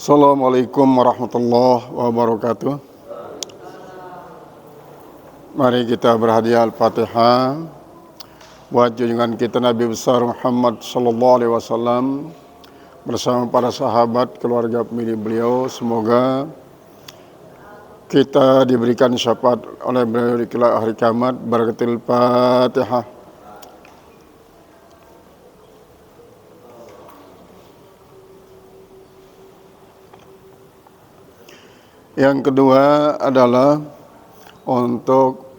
Assalamualaikum warahmatullahi wabarakatuh. Mari kita berhadiah Al-Fatihah buat junjungan kita Nabi besar Muhammad sallallahu alaihi wasallam bersama para sahabat, keluarga pemilih beliau. Semoga kita diberikan syafaat oleh beliau di kelak hari kiamat. Barakatul Fatihah. Yang kedua adalah untuk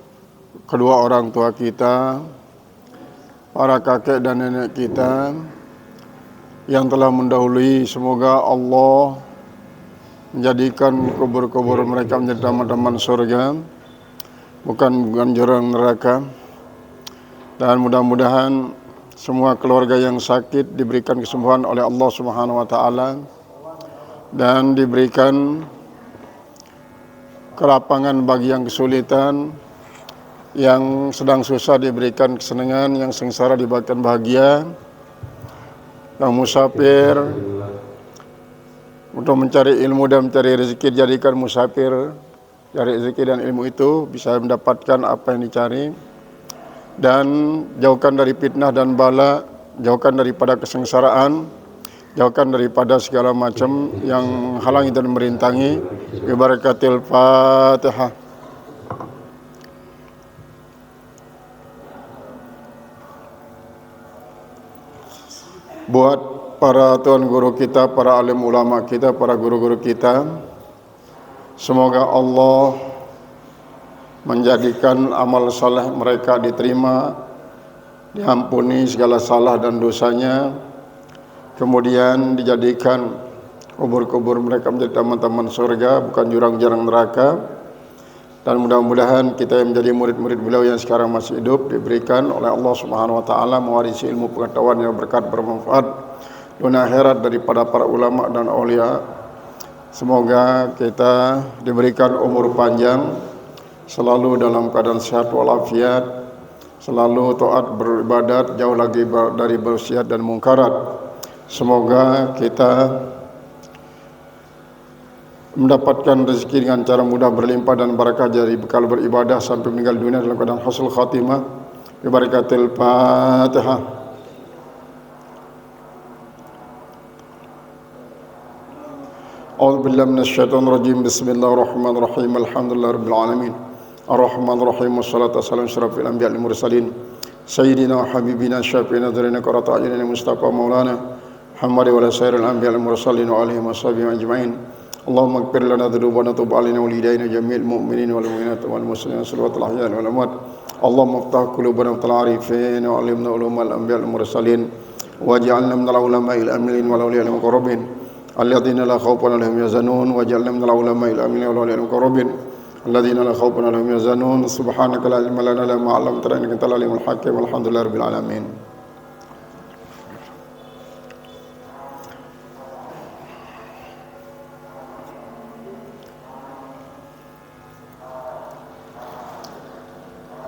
kedua orang tua kita, para kakek dan nenek kita yang telah mendahului. Semoga Allah menjadikan kubur-kubur mereka menjadi taman-taman surga, bukan jurang neraka. Dan mudah-mudahan semua keluarga yang sakit diberikan kesembuhan oleh Allah Subhanahu wa taala dan diberikan kelapangan bagi yang kesulitan, yang sedang susah diberikan kesenangan, yang sengsara diberikan bahagia, yang musafir untuk mencari ilmu dan mencari rezeki dijadikan musafir, cari rezeki dan ilmu itu bisa mendapatkan apa yang dicari, dan jauhkan dari fitnah dan bala, jauhkan daripada kesengsaraan, jauhkan daripada segala macam yang halangi dan merintangi. Barakatil Fatihah. Buat para tuan guru kita, para alim ulama kita, para guru-guru kita, semoga Allah menjadikan amal saleh mereka diterima, diampuni segala salah dan dosanya, kemudian dijadikan kubur-kubur mereka menjadi taman-taman surga, bukan jurang-jurang neraka. Dan mudah-mudahan kita yang menjadi murid-murid beliau yang sekarang masih hidup diberikan oleh Allah Subhanahu wa taala mewarisi ilmu pengetahuan yang berkat bermanfaat dunia akhirat daripada para ulama dan aulia. Semoga kita diberikan umur panjang, selalu dalam keadaan sehat walafiat, selalu taat beribadat, jauh lagi dari bermaksiat dan mungkarat. Semoga kita mendapatkan rezeki dengan cara mudah, berlimpah dan barakah dari bekal beribadah sampai meninggal dunia dalam keadaan husnul khatimah. Barakatil Fatihah. A'udzu billahi minasyaitonir rajim. Bismillahirrahmanirrahim. Alhamdulillahirabbil alamin. Arrahmanirrahim. Wassalatu wassalamu ala asyrafil anbiya'i wal mursalin. Sayyidina wa habibina syafi'ina dzarina qurrata a'yunina Mustafa Maulana Muhammad wa ala sayyidil anbiya'i wal mursalin wa alihi washabihi ajma'in. Allahumma ighfir lana dhunubana tub 'alaina wa lidaina jami'il mu'minin wal mu'minat wal muslimin salwatul ahya wal amwat. Allahumma iftah qulubana wa arifin wa 'allimna ulumal anbiya'i wal mursalin waj'alna minal ulama'il amilin wal awliya'il muqarrabin alladzina la khaufun 'alaihim yahzanun waj'alna minal ulama'il amilin wal awliya'il muqarrabin alladzina la khaufun 'alaihim yahzanun. Subhanaka la ilma lana illa ma 'allamtana innaka antal alimul hakim. Alhamdulillahirabbil alamin.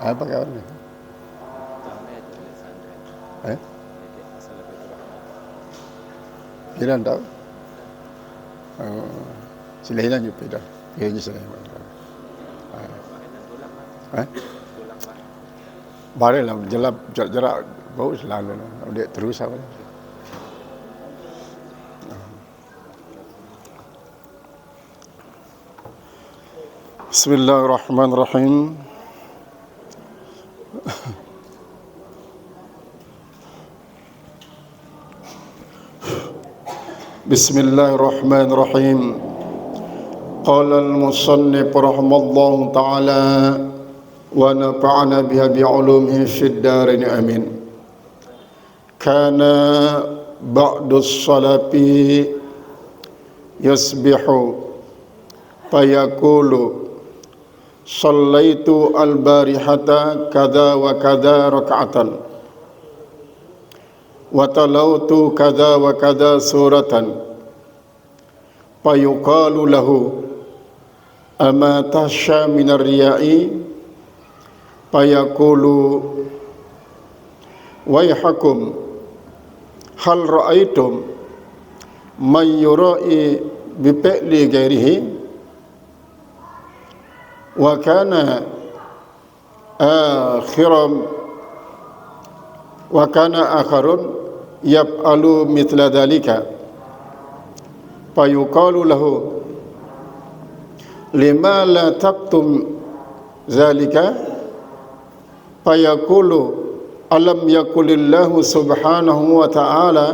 Apa kawan ni? Kira tak? Sila hilang je dah. Kira je sila. Barelah jelap jarak bau selalu. Dia terus apa? Bismillahirrahmanirrahim. Bismillahirrahmanirrahim. Qala al-musannif rahimallahu ta'ala wa nafa'ana biha bi'ulumihi fid darin amin. Kana ba'du as-salafi yasbihu fayaqulu sallaitu al-barihata kadza wa kadza rak'atan wa talautu kadza wa kadza suratan fayuqalu lahu ama tasha minar riya'i fayaqulu wayhakum hal ra'aitum man yura'i bifi'li ghairihi wa kana akharun yaf'alu mithla dhalika fayuqalu lahu lima la taktum zalika fayaqulu alam yakulillahu subhanahu wa ta'ala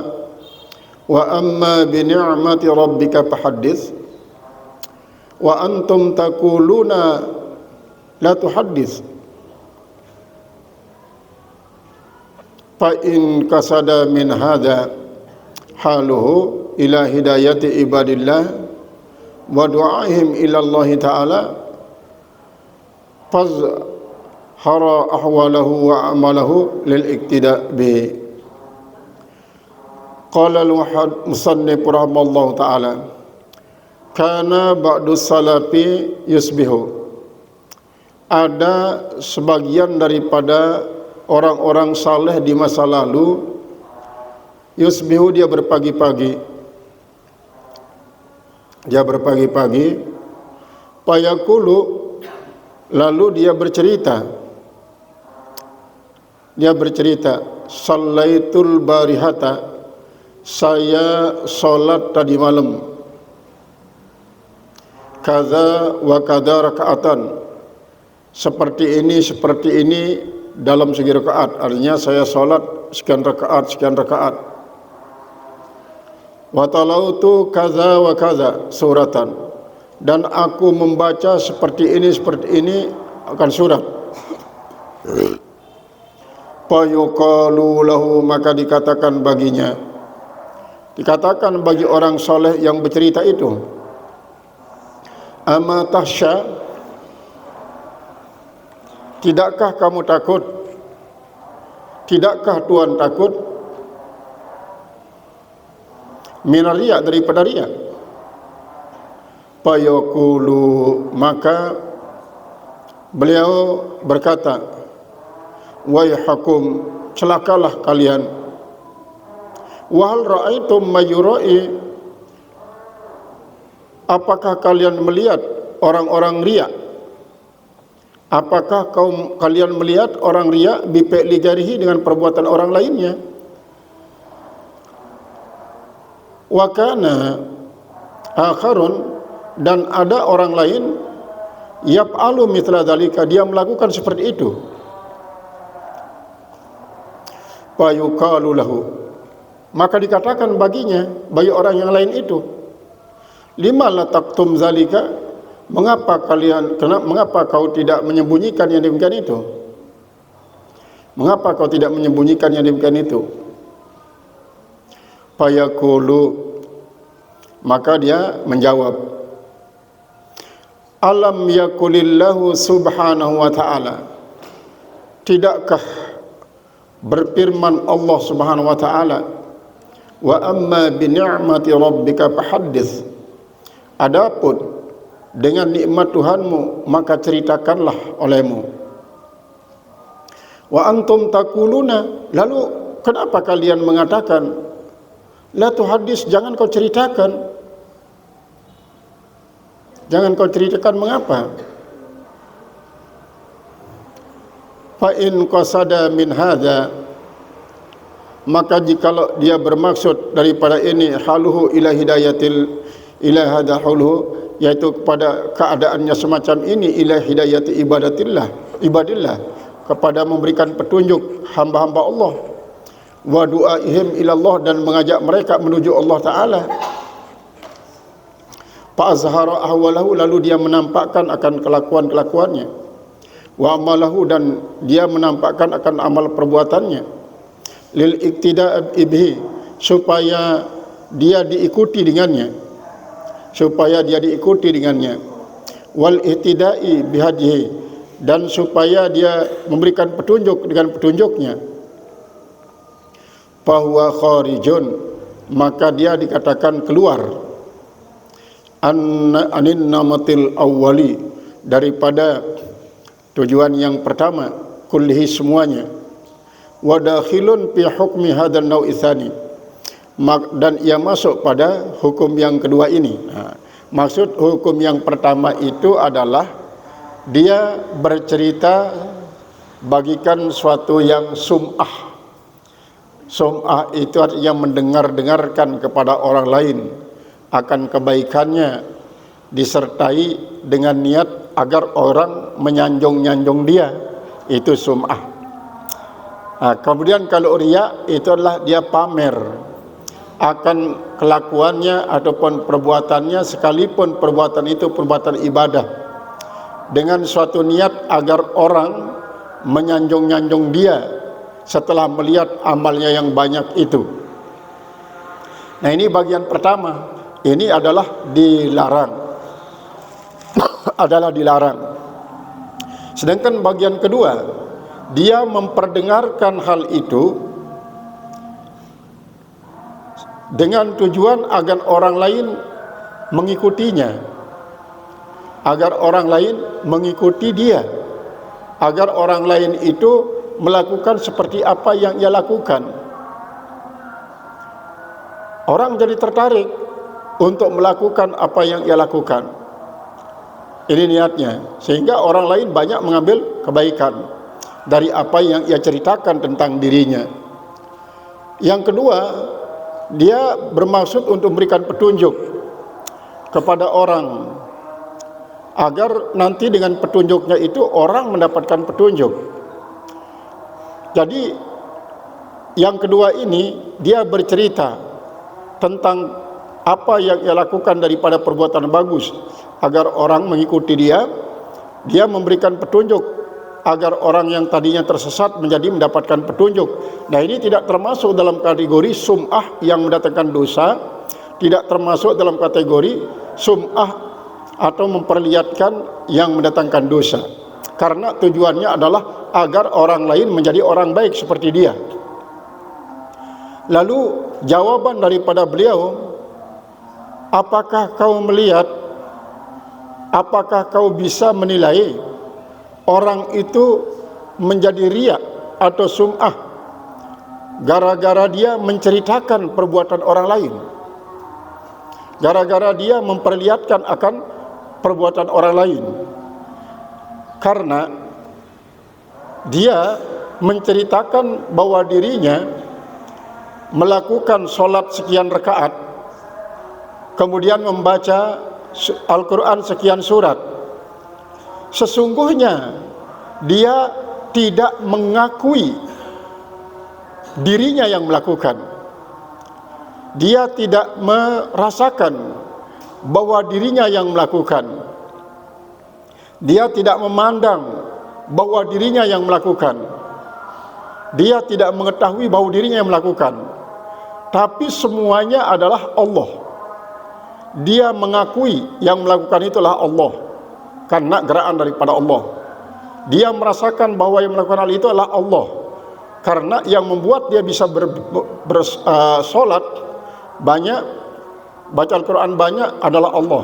wa amma bi ni'mati rabbika fahaddits wa antum taquluna la tuhaddits fa in kasada min hadha haluhu ila hidayati ibadillah wa du'aihim ila Allah ta'ala fazhara ahwalahu wa amalahu lil iktida bihi. Qala al-musannif rahimahullah ta'ala kana ba'du salafi yusbihu, ada sebagian daripada orang-orang saleh di masa lalu yusbihu, dia berpagi-pagi payakulu, lalu dia bercerita sallaitul barihata, saya solat tadi malam, kaza wa kadza rakaatan, seperti ini dalam segi rakaat, artinya saya solat sekian rakaat. Wa talautu kaza wa kaza suratan, dan aku membaca seperti ini akan surat. Fayuqalu lahu, maka dikatakan bagi orang soleh yang bercerita itu, ama tahsya, tidakkah kamu takut, tidakkah Tuhan takut, minar riya, daripada riya. Fayaqulu, maka beliau berkata, wayhakum, celakalah kalian. Wahal ra'aitum mayura'i, apakah kalian melihat orang-orang riya? Apakah kalian melihat orang riya bifi'li ghairihi, dengan perbuatan orang lainnya? Wa kana akharun, dan ada orang lain yaf'alu mithla dzalika, dia melakukan seperti itu. Fa yuqalu lahu, maka dikatakan bagi orang yang lain itu, lima la taktum zalika, mengapa kau tidak menyembunyikan yang demikian itu? Mengapa kau tidak menyembunyikan yang demikian itu? Fayaqulu, maka dia menjawab, alam yakulillahu subhanahu wa ta'ala, tidakkah berfirman Allah subhanahu wa ta'ala, wa amma bi ni'mati rabbika fahaddits, adapun dengan nikmat Tuhanmu maka ceritakanlah olehmu. Wa antum taquluna, lalu kenapa kalian mengatakan la tuhaddits, jangan kau ceritakan, mengapa? Fa in qasada min hadza, maka jikalau dia bermaksud daripada ini, haluhu ila hidayatil ila hadza haluhu, yaitu kepada keadaannya semacam ini, ila hidayati ibadillah, kepada memberikan petunjuk hamba-hamba Allah, wa du'aihim ilallah, dan mengajak mereka menuju Allah Ta'ala. Fa azhara ahwalahu, lalu dia menampakkan akan kelakuan-kelakuannya, wa amalahu, dan dia menampakkan akan amal perbuatannya, lil iktida'i bihi, supaya dia diikuti dengannya, wal ihtida'i bihadihi, dan supaya dia memberikan petunjuk dengan petunjuknya. Fahuwa kharijun, maka dia dikatakan keluar, anin namatil awwali, daripada tujuan yang pertama, kullihi, semuanya. Wa dakhilun fi hukmi hadzal nau'i tsani, dan ia masuk pada hukum yang kedua ini. Maksud hukum yang pertama itu adalah dia bercerita bagikan suatu yang sum'ah. Sum'ah itu artinya mendengar-dengarkan kepada orang lain akan kebaikannya, disertai dengan niat agar orang menyanjung-nyanjung dia. Itu sum'ah. Kemudian kalau riya itu adalah dia pamer akan kelakuannya ataupun perbuatannya, sekalipun perbuatan itu perbuatan ibadah, dengan suatu niat agar orang menyanjung-nyanjung dia setelah melihat amalnya yang banyak itu. Nah, ini bagian pertama. Ini adalah dilarang. adalah dilarang. Sedangkan bagian kedua, dia memperdengarkan hal itu dengan tujuan agar orang lain mengikutinya, agar orang lain mengikuti dia, agar orang lain itu melakukan seperti apa yang ia lakukan. Orang jadi tertarik untuk melakukan apa yang ia lakukan. Ini niatnya, sehingga orang lain banyak mengambil kebaikan dari apa yang ia ceritakan tentang dirinya. Yang kedua, dia bermaksud untuk memberikan petunjuk kepada orang agar nanti dengan petunjuknya itu orang mendapatkan petunjuk. Jadi yang kedua ini dia bercerita tentang apa yang ia lakukan daripada perbuatan bagus agar orang mengikuti dia. Dia memberikan petunjuk agar orang yang tadinya tersesat menjadi mendapatkan petunjuk. Nah, ini tidak termasuk dalam kategori sum'ah yang mendatangkan dosa, tidak termasuk dalam kategori sum'ah atau memperlihatkan yang mendatangkan dosa, karena tujuannya adalah agar orang lain menjadi orang baik seperti dia. Lalu jawaban daripada beliau, apakah kau melihat, apakah kau bisa menilai orang itu menjadi riya atau sum'ah gara-gara dia menceritakan perbuatan orang lain, gara-gara dia memperlihatkan akan perbuatan orang lain? Karena dia menceritakan bahwa dirinya melakukan sholat sekian rakaat, kemudian membaca Al-Quran sekian surat. Sesungguhnya dia tidak mengakui dirinya yang melakukan. Dia tidak merasakan bahwa dirinya yang melakukan. Dia tidak memandang bahwa dirinya yang melakukan. Dia tidak mengetahui bahwa dirinya yang melakukan. Tapi semuanya adalah Allah. Dia mengakui yang melakukan itulah Allah, karena gerakan daripada Allah. Dia merasakan bahwa yang melakukan hal itu adalah Allah, karena yang membuat dia bisa bersolat banyak, baca Al-Quran banyak adalah Allah.